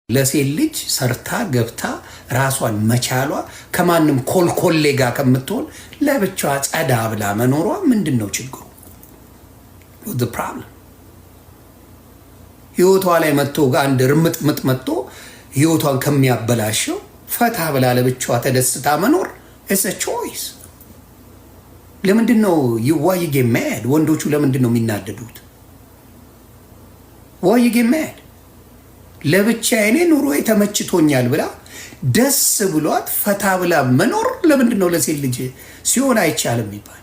ለሴት ልጅ ሰርታ ገብታ ራሷን መቻሏ ከማንም ኮልኮሌ ጋር ከምትሆን ለብቻዋ ጸዳ ብላ መኖሯ ምንድነው ችግሩ? the problem ህይወቷ ላይ መጥቶ አንድ ርምጥምጥ መጥቶ ህይወቷን ከሚያበላሸው ፈታ ብላ ለብቻዋ ተደስታ መኖር is a choice። ለምንድነው why you get mad? ወንዶቹ ለምንድነው የሚናደዱት? why you get mad? ለብቻዬ ኑሮ ተመችቶኛል ብላ ደስ ብሏት ፈታ ብላ መኖር ለምንድነው ለሴት ልጅ ሲሆን አይቻልም ይባል?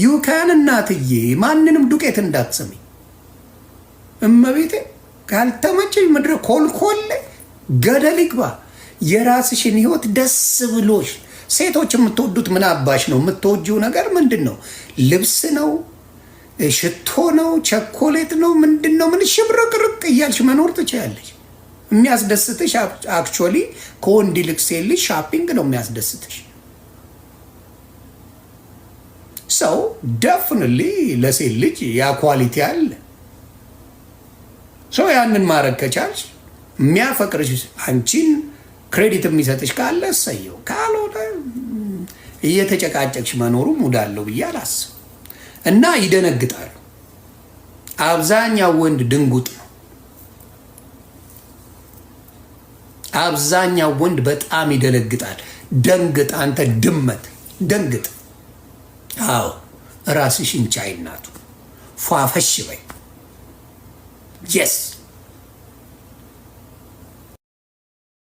ዩካን እናትዬ ማንንም ዱቄት እንዳትሰሚ እመቤቴ ካልተመቸኝ ምድረ ኮልኮሌ ገደል ይግባ። የራስሽን ህይወት ደስ ብሎሽ ሴቶች የምትወዱት ምን አባሽ ነው? የምትወጂው ነገር ምንድነው? ልብስ ነው? ሽቶ ነው? ቸኮሌት ነው? ምንድነው? ምን ሽብርቅርቅ እያልሽ መኖር ትችያለሽ። የሚያስደስትሽ አክቹዋሊ ከወንድ ይልቅ ሴት ልጅ ሻፒንግ ነው የሚያስደስትሽ። ሰው ደፍንሊ ለሴት ልጅ ያ ኳሊቲ አለ። ሰው ያንን ማድረግ ከቻልሽ የሚያፈቅርሽ አንቺን ክሬዲት የሚሰጥሽ ካለ እሰየው፣ ካልሆነ እየተጨቃጨቅሽ መኖሩ ሙዳለው ብዬ አላስብም። እና ይደነግጣሉ። አብዛኛው ወንድ ድንጉጥ ነው። አብዛኛው ወንድ በጣም ይደነግጣል። ደንግጥ አንተ ድመት ደንግጥ። አዎ ራስሽን ቻይ እናቱ ፏፈሽ በይ። yes